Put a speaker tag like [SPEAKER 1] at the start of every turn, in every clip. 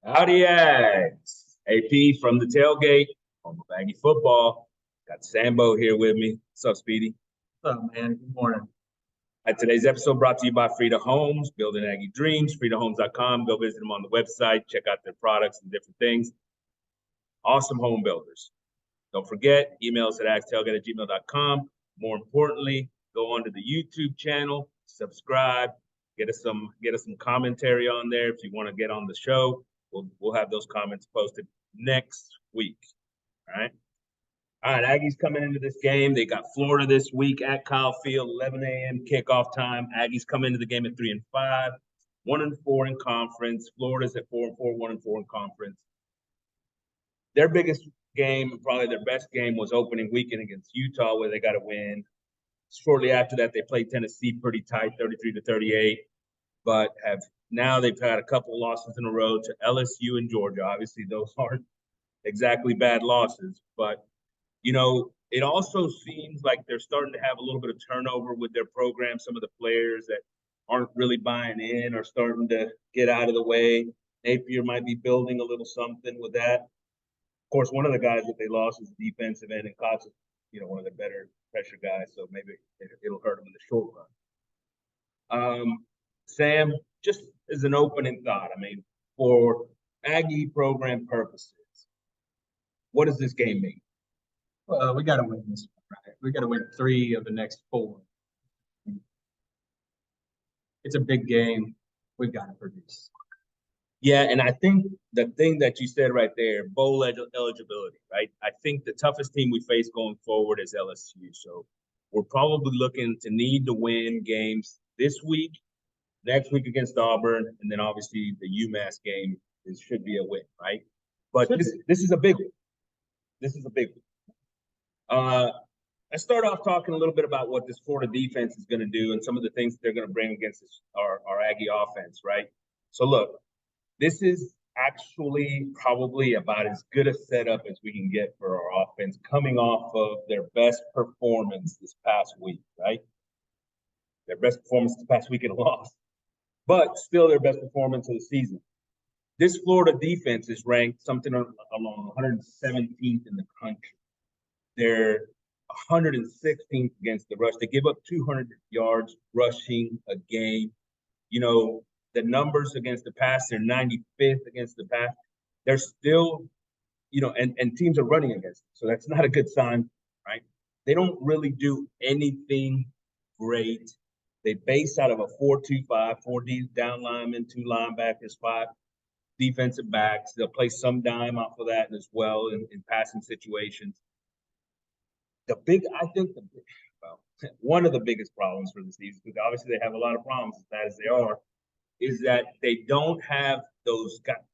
[SPEAKER 1] Howdy, Ags. AP from the tailgate, home of Aggie Football. Got Sambo here with me. What's up, Speedy?
[SPEAKER 2] What's up, man? Good morning.
[SPEAKER 1] Today's episode brought to you by Frida Homes, building Aggie dreams. FridaHomes.com. Go visit them on the website. Check out their products and different things. Awesome home builders. Don't forget, emails at agstailgate@gmail.com. More importantly, go onto the YouTube channel, subscribe, get us some commentary on there if you want to get on the show. We'll have those comments posted next week. All right. All right, Aggies coming into this game. They got Florida this week at Kyle Field, 11 a.m. kickoff time. Aggies come into the game at 3-5, 1-4 in conference. Florida's at 4-4, 1-4 in conference. Their biggest game, probably their best game, was opening weekend against Utah, where they got a win. Shortly after that, they played Tennessee pretty tight, 33-38, but they've had a couple losses in a row to LSU and Georgia. Obviously, those aren't exactly bad losses, but it also seems like they're starting to have a little bit of turnover with their program. Some of the players that aren't really buying in are starting to get out of the way. Napier might be building a little something with that. Of course, one of the guys that they lost is the defensive end, and Cox is, one of the better pressure guys, so maybe it'll hurt them in the short run. Sam, just as an opening thought, for Aggie program purposes, what does this game mean?
[SPEAKER 2] Well, we got to win this one, right? We got to win 3 of the next 4. It's a big game. We've got to produce.
[SPEAKER 1] Yeah, and I think the thing that you said right there, bowl eligibility, right? I think the toughest team we face going forward is LSU. So we're probably looking to need to win games this week, next week against Auburn, and then obviously the UMass game should be a win, right? But this is a big one. This is a big one. Let's start off talking a little bit about what this Florida defense is going to do and some of the things that they're going to bring against our Aggie offense, right? So look, this is actually probably about as good a setup as we can get for our offense coming off of their best performance this past week, right? Their best performance this past week in a loss, but still their best performance of the season. This Florida defense is ranked something along 117th in the country. They're 116th against the rush. They give up 200 yards rushing a game. The numbers against the pass, they're 95th against the pass. They're still, and teams are running against them. So that's not a good sign, right? They don't really do anything great. They base out of a 4-2-5, 4 down linemen, 2 linebackers, 5 defensive backs. They'll play some dime off of that as well in passing situations. One of the biggest problems for the season, because obviously they have a lot of problems as bad as they are, is that they don't have those guys.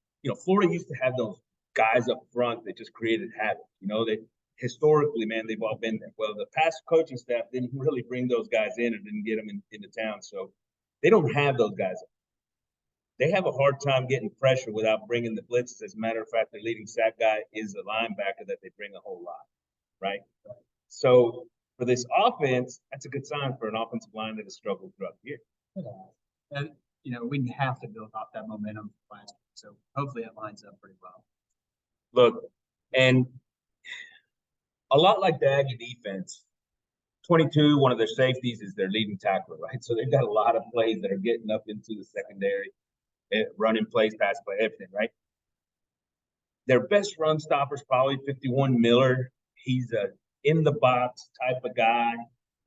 [SPEAKER 1] Florida used to have those guys up front that just created havoc. They historically, man, they've all been there. Well, the past coaching staff didn't really bring those guys in and didn't get them into town. So they don't have those guys up. They have a hard time getting pressure without bringing the blitzes. As a matter of fact, their leading sack guy is a linebacker that they bring a whole lot, right? So for this offense, that's a good sign for an offensive line that has struggled throughout the year.
[SPEAKER 2] And, we have to build off that momentum last week. So hopefully it lines up pretty well.
[SPEAKER 1] Look, and a lot like the Aggie defense, 22, one of their safeties is their leading tackler, right? So they've got a lot of plays that are getting up into the secondary, running plays, pass play, everything, right? Their best run stopper is probably 51 Miller. He's a in-the-box type of guy,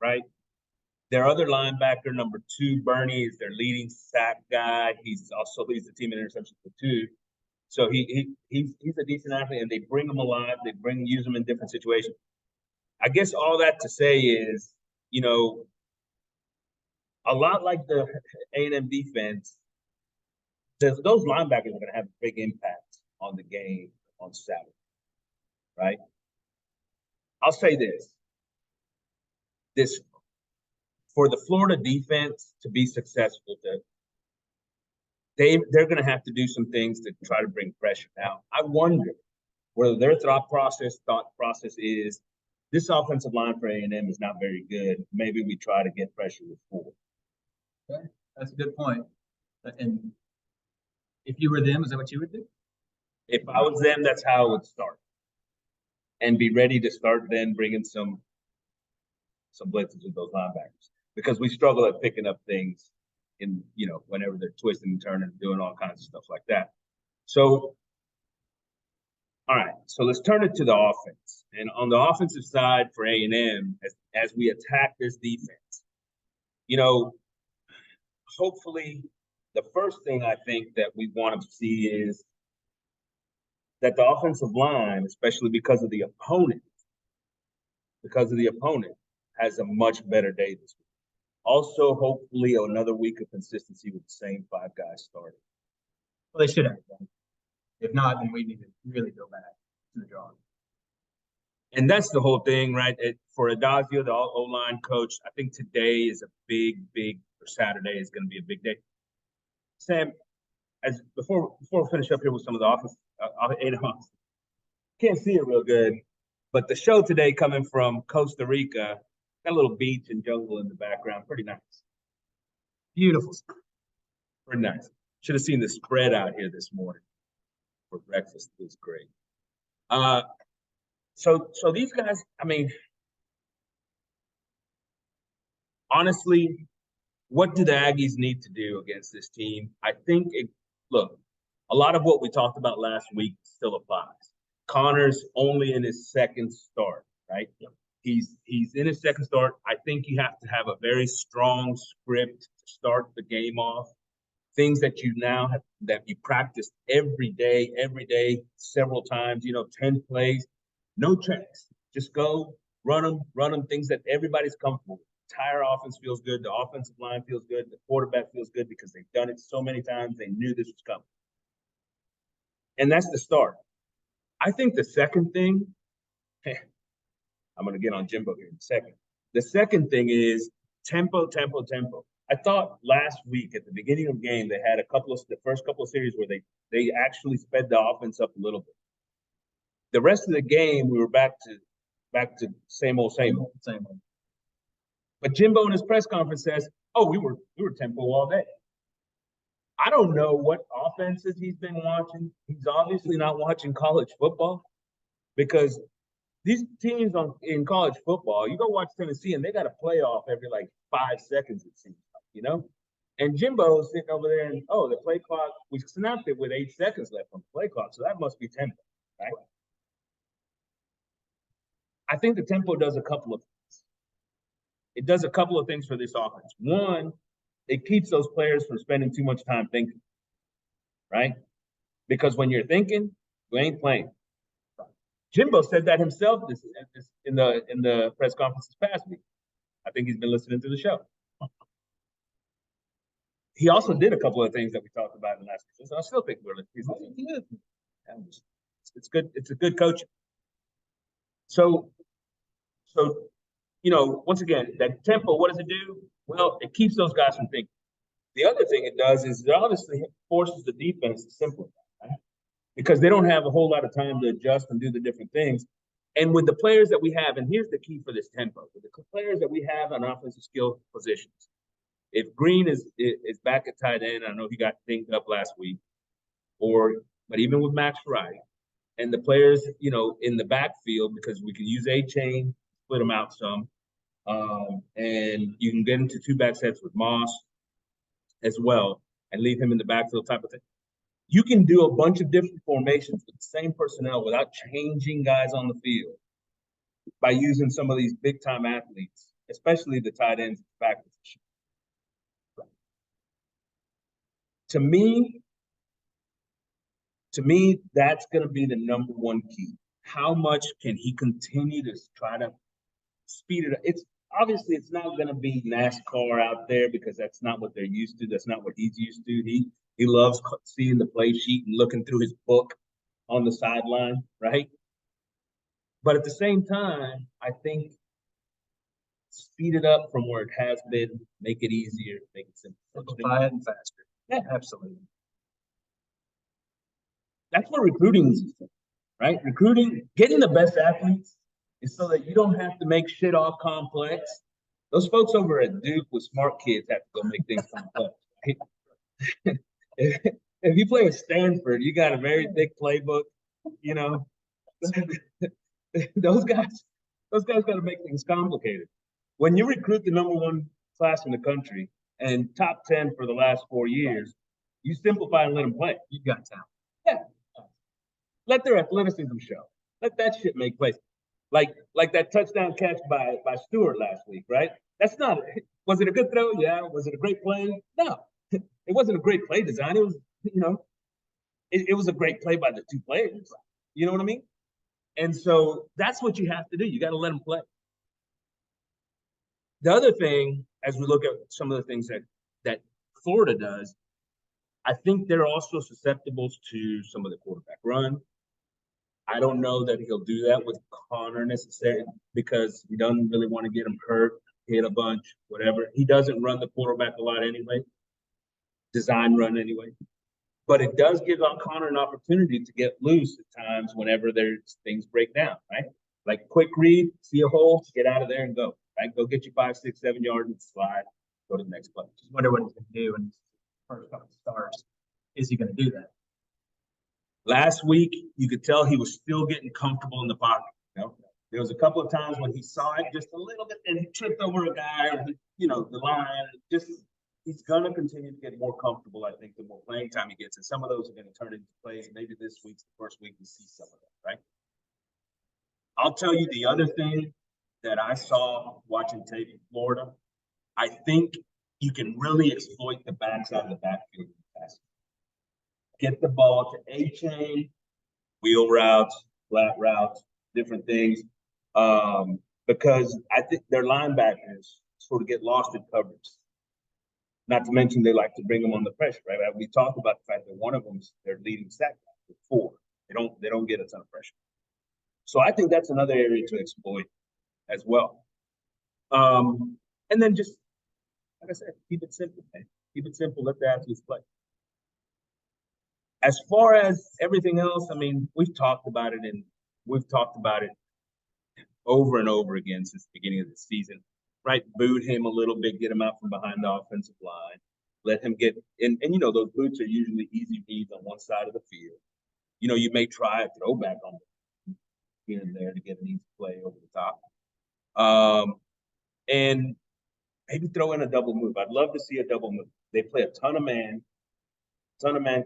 [SPEAKER 1] right? Their other linebacker, number 2, Bernie, is their leading sack guy. He's also leads the team in interceptions for 2. So he's a decent athlete, and they bring him alive. They use him in different situations. I guess all that to say is, a lot like the A&M defense, those linebackers are going to have a big impact on the game on Saturday, right? I'll say this for the Florida defense to be successful, they're going to have to do some things to try to bring pressure. Now, I wonder whether their thought process is this offensive line for A&M is not very good. Maybe we try to get pressure with 4.
[SPEAKER 2] Okay, that's a good point. And if you were them, is that what you would do?
[SPEAKER 1] If I was them, that's how I would start. And be ready to start then bringing some blitzes with those linebackers. Because we struggle at picking up things in, whenever they're twisting and turning and doing all kinds of stuff like that. So, all right, so let's turn it to the offense. And on the offensive side for A&M, as we attack this defense, hopefully the first thing I think that we want to see is that the offensive line, especially because of the opponent, has a much better day this week. Also, hopefully, another week of consistency with the same 5 guys starting.
[SPEAKER 2] Well, they should have. If not, then we need to really go back to the drawing.
[SPEAKER 1] And that's the whole thing, right? For Adazio, the O-line coach, I think today is a big, or Saturday is going to be a big day. Sam, before we finish up here with some of the office, can't see it real good, but the show today coming from Costa Rica, got a little beach and jungle in the background. Pretty nice.
[SPEAKER 2] Beautiful.
[SPEAKER 1] Pretty nice. Should have seen the spread out here this morning for breakfast. It was great. So these guys, honestly, what do the Aggies need to do against this team? I think look, a lot of what we talked about last week still applies. Connor's only in his second start, right? He's in his second start. I think you have to have a very strong script to start the game off. Things that you now have, that you practice every day, several times, 10 plays, no tricks. Just go, run them, things that everybody's comfortable with. Entire offense feels good. The offensive line feels good. The quarterback feels good because they've done it so many times. They knew this was coming. And that's the start. I think the second thing, I'm going to get on Jimbo here in a second. The second thing is tempo. I thought last week at the beginning of the game, they had the first couple of series where they actually sped the offense up a little bit. The rest of the game, we were back to same old. But Jimbo in his press conference says, "Oh, we were tempo all day." I don't know what offenses he's been watching. He's obviously not watching college football, because these teams in college football, you go watch Tennessee and they got a playoff every 5 seconds, it seems like, And Jimbo's sitting over there and, the play clock, we snapped it with 8 seconds left on the play clock, so that must be tempo, right? I think the tempo does a couple of things. It does a couple of things for this offense. One, it keeps those players from spending too much time thinking, right? Because when you're thinking, you ain't playing. Jimbo said that himself in the press conference this past week. I think he's been listening to the show. He also did a couple of things that we talked about in the last season. So I still think he's listening. It's good. It's a good coaching. So once again, that tempo, what does it do? Well, it keeps those guys from thinking. The other thing it does is it obviously forces the defense to simplify, right? Because they don't have a whole lot of time to adjust and do the different things. And with the players that we have, and here's the key for this tempo, with the players that we have on offensive skill positions, if Green is back at tight end, I know he got dinged up last week, but even with Max Wright, and the players, in the backfield, because we can use A-chain, split them out some, and you can get into 2-back sets with Moss as well, and leave him in the backfield type of thing. You can do a bunch of different formations with the same personnel without changing guys on the field by using some of these big-time athletes, especially the tight ends back position. To me, that's going to be the number one key. How much can he continue to try to speed it up? It's not going to be NASCAR out there, because that's not what they're used to. That's not what he's used to. He loves seeing the play sheet and looking through his book on the sideline, right? But at the same time, I think speed it up from where it has been, make it easier, make it simpler.
[SPEAKER 2] Simplify it and faster.
[SPEAKER 1] Yeah, absolutely. That's what recruiting is, right? Recruiting, getting the best athletes is so that you don't have to make shit all complex. Those folks over at Duke with smart kids have to go make things complex. Right? if you play at Stanford, you got a very thick playbook, you know. those guys, got to make things complicated. When you recruit the #1 class in the country and top 10 for the last 4 years, you simplify and let them play.
[SPEAKER 2] You've got talent.
[SPEAKER 1] Yeah. Let their athleticism show. Let that shit make plays. Like that touchdown catch by Stewart last week, right? That's not. Was it a good throw? Yeah. Was it a great play? No. It wasn't a great play design. It was, it was a great play by the two players. You know what I mean? And so that's what you have to do. You got to let them play. The other thing, as we look at some of the things that Florida does, I think they're also susceptible to some of the quarterback run. I don't know that he'll do that with Connor necessarily because he doesn't really want to get him hurt, hit a bunch, whatever. He doesn't run the quarterback a lot anyway, design run anyway. But it does give Connor an opportunity to get loose at times whenever there's things break down, right? Like quick read, see a hole, get out of there and go, right? Go get you 5, 6, 7 yards and slide, go to the next play.
[SPEAKER 2] Just wonder what he's going to do in his first couple of starts. Is he going to do that?
[SPEAKER 1] Last week, you could tell he was still getting comfortable in the pocket. There was a couple of times when he saw it just a little bit and he tripped over a guy or, the line. He's going to continue to get more comfortable, I think, the more playing time he gets. And some of those are going to turn into plays. Maybe this week's the first week we see some of that, right? I'll tell you the other thing that I saw watching tape in Florida. I think you can really exploit the backside of the backfield pass. Get the ball to A-chain, wheel routes, flat routes, different things. Because I think their linebackers sort of get lost in coverage. Not to mention they like to bring them on the pressure, right? We talked about the fact that one of them is their leading sack with 4. They don't get a ton of pressure. So I think that's another area to exploit as well. And then just, like I said, keep it simple, man. Keep it simple, let the athletes play. As far as everything else, I mean, we've talked about it over and over again since the beginning of the season, right? Boot him a little bit, get him out from behind the offensive line, let him get in. And those boots are usually easy reads on one side of the field. You may try a throwback on here and there to get an easy play over the top. And maybe throw in a double move. I'd love to see a double move. They play a ton of man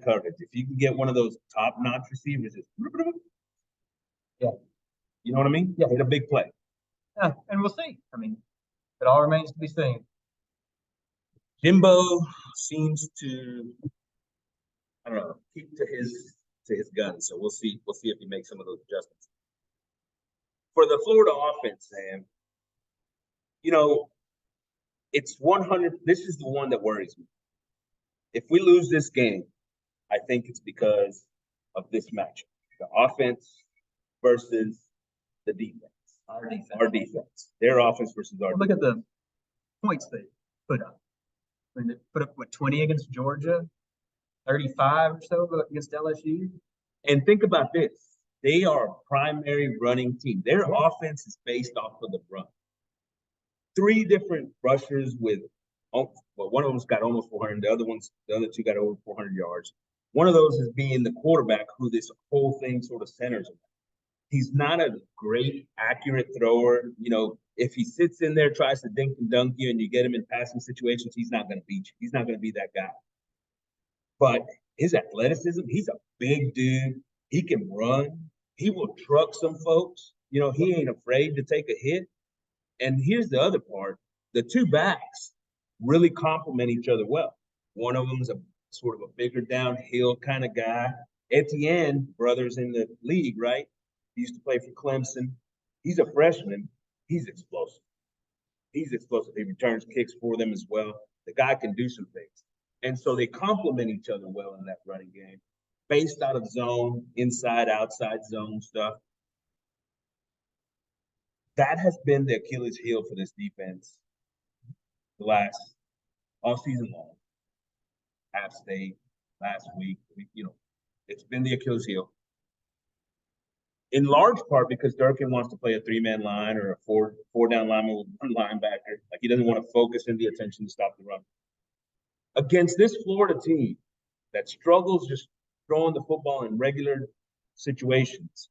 [SPEAKER 1] coverage. If you can get one of those top-notch receivers,
[SPEAKER 2] yeah,
[SPEAKER 1] you know what I mean?
[SPEAKER 2] Yeah,
[SPEAKER 1] hit a big play.
[SPEAKER 2] Yeah, and we'll see. I mean, it all remains to be seen.
[SPEAKER 1] Jimbo seems to, I don't know, keep to his gun. So we'll see. We'll see if he makes some of those adjustments. For the Florida offense, Sam, it's 100. This is the one that worries me. If we lose this game, I think it's because of this matchup. The offense versus the defense.
[SPEAKER 2] Our
[SPEAKER 1] defense. Their offense versus our defense.
[SPEAKER 2] Look at the points they put up. I mean, they put up, 20 against Georgia, 35 or so against LSU.
[SPEAKER 1] And think about this. They are a primary running team. Their offense is based off of the run. 3 different rushers with, one of them's got almost 400. The other 2 got over 400 yards. One of those is being the quarterback who this whole thing sort of centers on. He's not a great, accurate thrower. If he sits in there, tries to dink and dunk you, and you get him in passing situations, he's not going to beat you. He's not going to be that guy. But his athleticism, he's a big dude. He can run. He will truck some folks. He ain't afraid to take a hit. And here's the other part. The 2 backs really complement each other well. One of them's a sort of a bigger downhill kind of guy. Etienne, brothers in the league, right? He used to play for Clemson. He's a freshman. He's explosive. He returns kicks for them as well. The guy can do some things. And so they complement each other well in that running game. Based out of zone, inside, outside zone stuff. That has been the Achilles heel for this defense the last all season long. App State last week, it's been the Achilles heel. In large part because Durkin wants to play a 3-man line or a four down lineman with 1 linebacker. Like he doesn't want to focus in the attention to stop the run. Against this Florida team, that struggles just throwing the football in regular situations,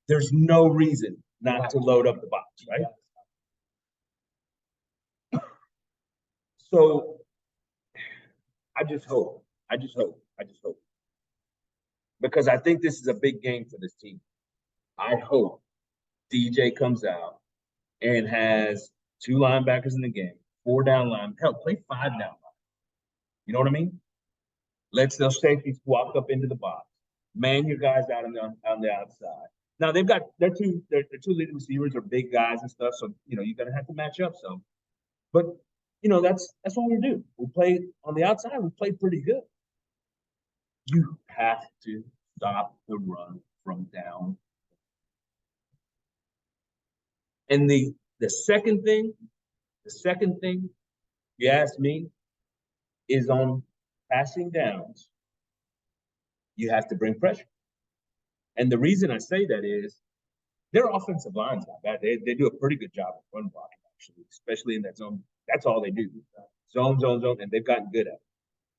[SPEAKER 1] there's no reason not to load up the box, right? So I just hope. Because I think this is a big game for this team. I hope DJ comes out and has 2 linebackers in the game, 4 down line. Hell, play 5 down line. You know what I mean? Let those safeties walk up into the box. Man your guys out on the outside. Now they've got their two leading receivers are big guys and stuff, so you know you're gonna have to match up some. But you know that's what we do. We play on the outside. We play pretty good. You have to stop the run from down. And the second thing, you ask me, is on passing downs. You have to bring pressure. And the reason I say that is their offensive line's not bad. They do a pretty good job of run blocking, actually, especially in that zone. That's all they do. Zone, and they've gotten good at it.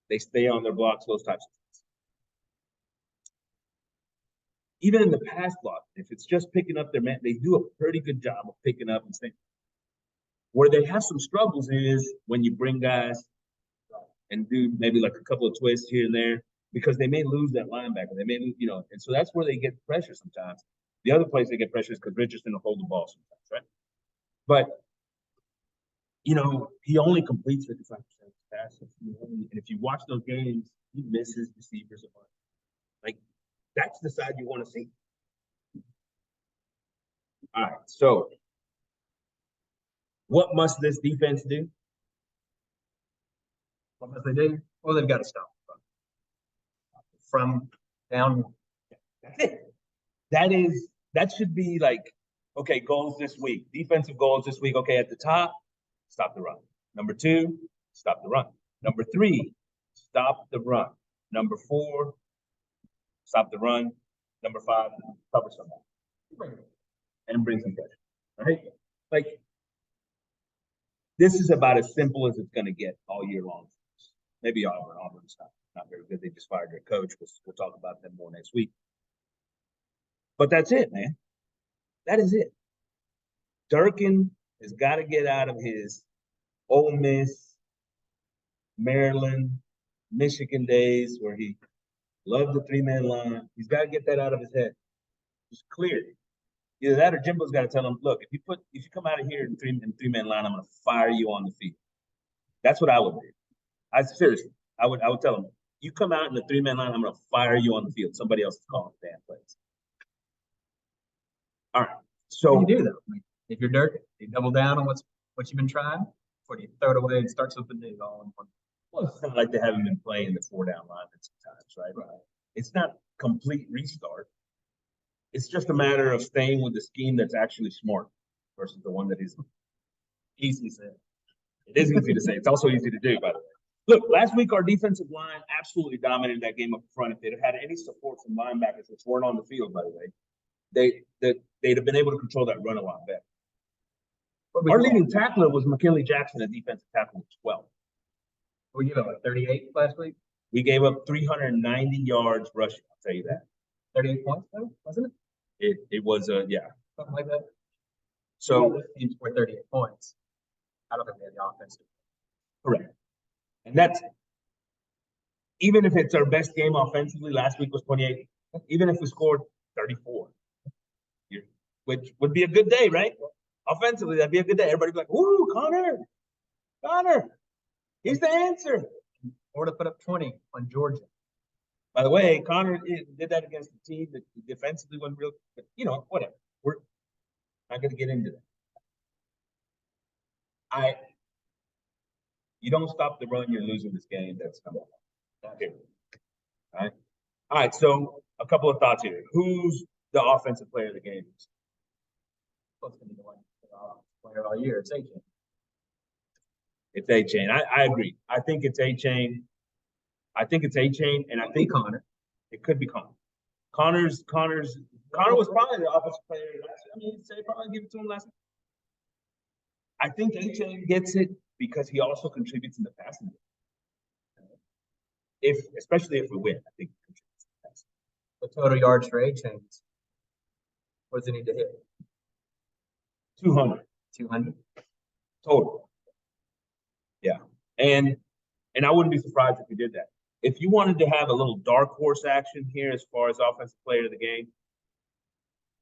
[SPEAKER 1] They stay on their blocks, those types of things. Even in the pass block, if it's just picking up their man, they do a pretty good job of picking up and staying. Where they have some struggles is when you bring guys and do maybe like a couple of twists here and there, because they may lose that linebacker. They may, you know, and so that's where they get pressure sometimes. The other place they get pressure is because Richardson will hold the ball sometimes, right? But, you know, he only completes 55% of his passes. And if you watch those games, he misses receivers a bunch. Like, that's the side you want to see. All right, so what must this defense do?
[SPEAKER 2] What must they do? Well, they've got to stop from down.
[SPEAKER 1] That's it. That should be like, okay, goals this week. Defensive goals this week. Okay, at the top, stop the run. Number 2, stop the run. Number 3, stop the run. Number 4, stop the run. Number 5, cover somebody. And bring some pressure. Right? Like, this is about as simple as it's going to get all year long. Maybe Auburn's not very good. They just fired their coach. We'll talk about them more next week. But that's it, man. That is it. Durkin has got to get out of his Ole Miss, Maryland, Michigan days where he loved the 3-man line. He's got to get that out of his head. Just clear it. Either that or Jimbo's got to tell him, look, if you come out of here in 3-man line, I'm going to fire you on the field. That's what I would do. Seriously, I would tell him, you come out in the 3-man line, I'm going to fire you on the field. Somebody else is calling the damn plays. All right. So
[SPEAKER 2] what do you do though? I mean, if you're Dirk, you double down on what you've been trying, or do you throw it away and start something new all in one?
[SPEAKER 1] Well, it's not like they haven't been playing the 4-down line sometimes, right? It's not complete restart. It's just a matter of staying with the scheme that's actually smart versus the one that isn't. Easy to say. It is easy to say. It's also easy to do, by the way. Look, last week our defensive line absolutely dominated that game up front. If they'd have had any support from linebackers, which weren't on the field, by the way, they'd have been able to control that run a lot better. Our leading tackler was McKinley Jackson, a defensive tackle with 12.
[SPEAKER 2] We gave up like 38 last week.
[SPEAKER 1] We gave up 390 yards rushing. I'll tell you that.
[SPEAKER 2] 38 points, though, wasn't it?
[SPEAKER 1] It was yeah,
[SPEAKER 2] something like that.
[SPEAKER 1] So
[SPEAKER 2] this team scored 38 points. I don't think they had the offense.
[SPEAKER 1] Correct, and that's even if it's our best game offensively. Last week was 28. Even if we scored 34, which would be a good day, right? Offensively, that'd be a good day. Everybody'd be like, "Woo, Connor, he's the answer."
[SPEAKER 2] Or to put up 20 on Georgia.
[SPEAKER 1] By the way, Connor did that against a team that defensively wasn't real, but you know, whatever. We're not going to get into that. You don't stop the run, you're losing this game. That's coming. Okay. All right. So a couple of thoughts here. Who's the offensive player of the game?
[SPEAKER 2] Well, it's going to be the one player all year. It's A-Chain.
[SPEAKER 1] It's A-Chain. I agree. I think it's A-Chain. And I think
[SPEAKER 2] Connor.
[SPEAKER 1] It could be Connor. Connor was probably the offensive player last year. I mean, say probably give it to him last year. I think A-Chain gets it because he also contributes in the passing game. especially if we win, I think.
[SPEAKER 2] The total yards for A chains. What does it need to hit?
[SPEAKER 1] 200
[SPEAKER 2] 200.
[SPEAKER 1] total. Yeah, and I wouldn't be surprised if we did that. If you wanted to have a little dark horse action here as far as offensive player of the game,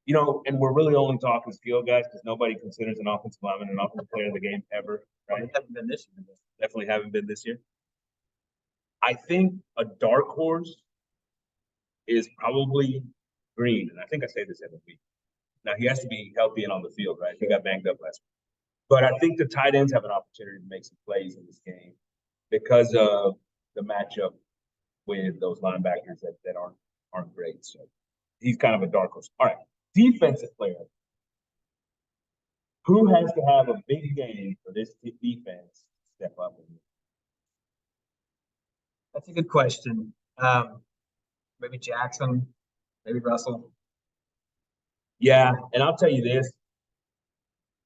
[SPEAKER 1] and we're really only talking skill guys because nobody considers an offensive lineman an offensive player of the game ever, right?
[SPEAKER 2] It hasn't been this year.
[SPEAKER 1] Definitely haven't been this year. I think a dark horse is probably Green, and I think I say this every week. Now he has to be healthy and on the field, right? He got banged up last week. But I think the tight ends have an opportunity to make some plays in this game because of the matchup with those linebackers that aren't great. So he's kind of a dark horse. All right, defensive player. Who has to have a big game for this defense to step up?
[SPEAKER 2] That's a good question. Maybe Jackson, maybe Russell.
[SPEAKER 1] Yeah, and I'll tell you this.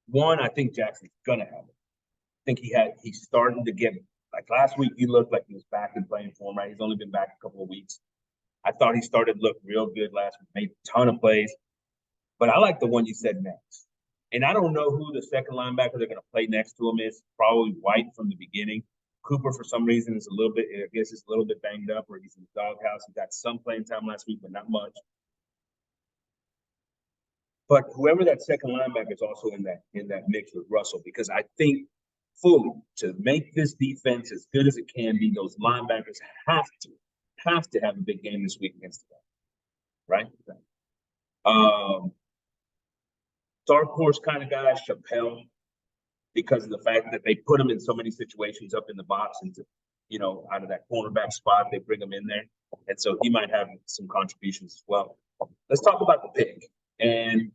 [SPEAKER 1] One, I think Jackson's gonna have it. I think he's starting to get, like last week, he looked like he was back in playing form, right? He's only been back a couple of weeks. I thought he started to look real good last week, made a ton of plays. But I like the one you said next. And I don't know who the second linebacker they're going to play next to him is. Probably White from the beginning. Cooper, for some reason, is a little bit banged up, or he's in the doghouse. He got some playing time last week, but not much. But whoever that second linebacker is also in that mix with Russell, because I think fully to make this defense as good as it can be, those linebackers have to have a big game this week against the guy, right? Dark horse kind of guy, Chappelle, because of the fact that they put him in so many situations up in the box and out of that cornerback spot, they bring him in there. And so he might have some contributions as well. Let's talk about the pick. And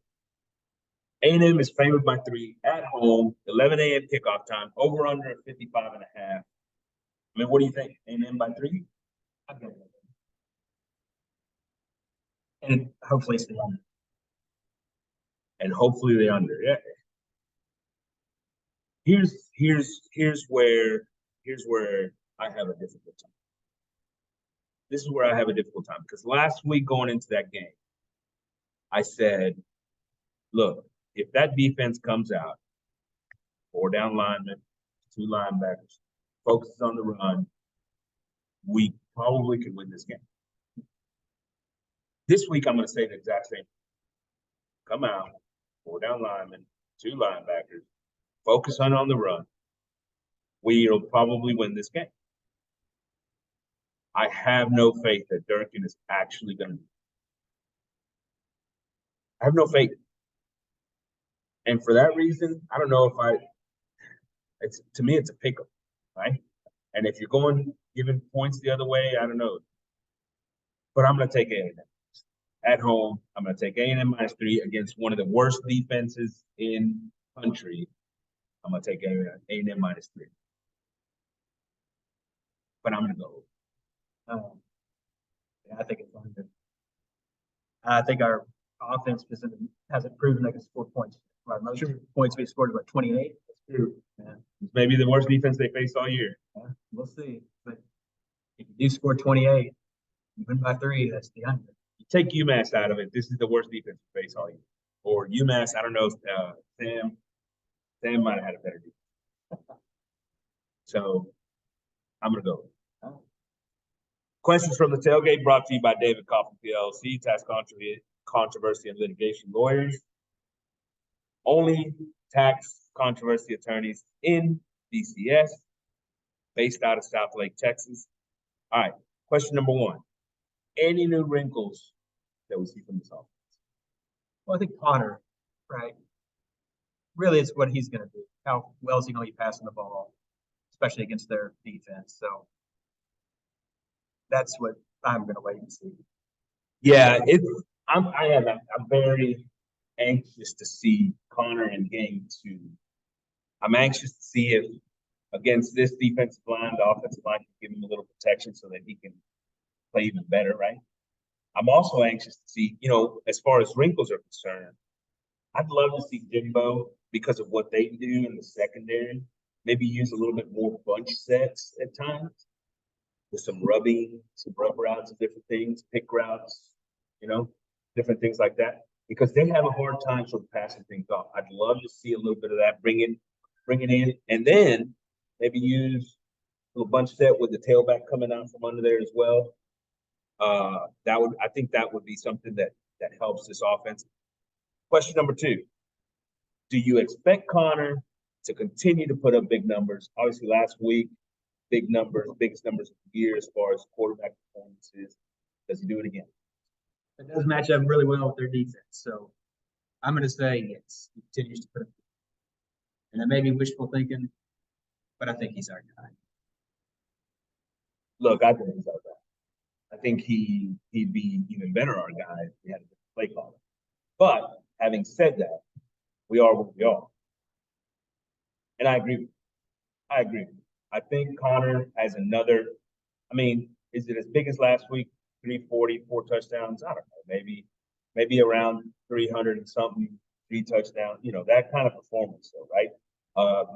[SPEAKER 1] A&M is favored by 3 at home, 11 a.m. kickoff time, over under at 55.5. I mean, what do you think? A&M by 3?
[SPEAKER 2] I've got it. And hopefully it's the under.
[SPEAKER 1] And hopefully they're under. Yeah. Here's where I have a difficult time. This is where I have a difficult time because last week going into that game, I said, look, if that defense comes out, 4 down linemen, 2 linebackers, focuses on the run, we probably could win this game. This week, I'm going to say the exact same. Come out, 4 down linemen, 2 linebackers, focus on the run. We'll probably win this game. I have no faith that Durkin is actually going to. I have no faith. And for that reason, I don't know if to me, it's a pick'em, right? And if you're giving points the other way, I don't know. But I'm going to take A&M. At home, I'm going to take A&M -3 against one of the worst defenses in country. I'm going to take A&M -3. But I'm going to go.
[SPEAKER 2] Yeah, I think it's under. I think our offense hasn't proven they can score points. Our most points we scored about 28.
[SPEAKER 1] That's true. Yeah. It's maybe the worst defense they faced all year.
[SPEAKER 2] Yeah, we'll see. But if you do score 28, you win by 3, that's the under.
[SPEAKER 1] You take UMass out of it, this is the worst defense we face all year. Or UMass, I don't know, Sam might have had a better defense. So I'm going to go. Questions from the tailgate brought to you by David Coffin PLC, tax controversy and litigation lawyers. Only tax controversy attorneys in DCS, based out of South Lake, Texas. All right, question number 1. Any new wrinkles that we see from this offense?
[SPEAKER 2] Well, I think Connor, right? Really, it's what he's going to do. How well is he going to be passing the ball, especially against their defense? So that's what I'm going to wait and see.
[SPEAKER 1] Yeah, I'm very anxious to see Connor in game 2. I'm anxious to see if against this defensive line, the offensive line can give him a little protection so that he can play even better, right? I'm also anxious to see, as far as wrinkles are concerned, I'd love to see Jimbo, because of what they do in the secondary, maybe use a little bit more bunch sets at times, with some rubbing, some rub routes and different things, pick routes, you know, different things like that, because they have a hard time sort of passing things off. I'd love to see a little bit of that, bring it in, and then maybe use a little bunch set with the tailback coming out from under there as well. I think that would be something that helps this offense. Question number 2. Do you expect Connor to continue to put up big numbers? Obviously, last week, big numbers, biggest numbers of the year as far as quarterback performances. Does he do it again?
[SPEAKER 2] It does match up really well with their defense. So I'm going to say yes. He continues to put up. And that may be wishful thinking, but I think he's our guy.
[SPEAKER 1] Look, I think he's our guy. I think he'd be even better our guy if we had a different play caller. But having said that, we are what we are. And I agree with you. I think Connor has another, I mean, is it as big as last week? 340, 4 touchdowns? I don't know. Maybe around 300 and something, 3 touchdowns, you know, that kind of performance, though, right?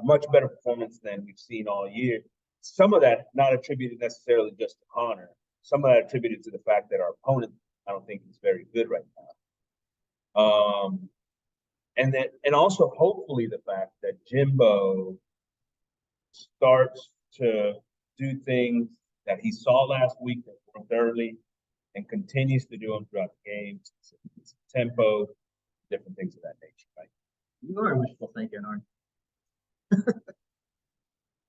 [SPEAKER 1] Much better performance than we've seen all year. Some of that not attributed necessarily just to Connor. Some of that attributed to the fact that our opponent, I don't think, is very good right now. And also hopefully the fact that Jimbo starts to do things that he saw last week that worked early and continues to do them throughout the game, tempo, different things of that nature, right?
[SPEAKER 2] You are wishful thinking, aren't you?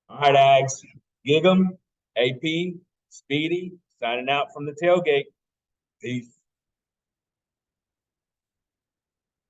[SPEAKER 1] All right, Ags. Gig 'em, AP, Speedy, signing out from the tailgate. Peace.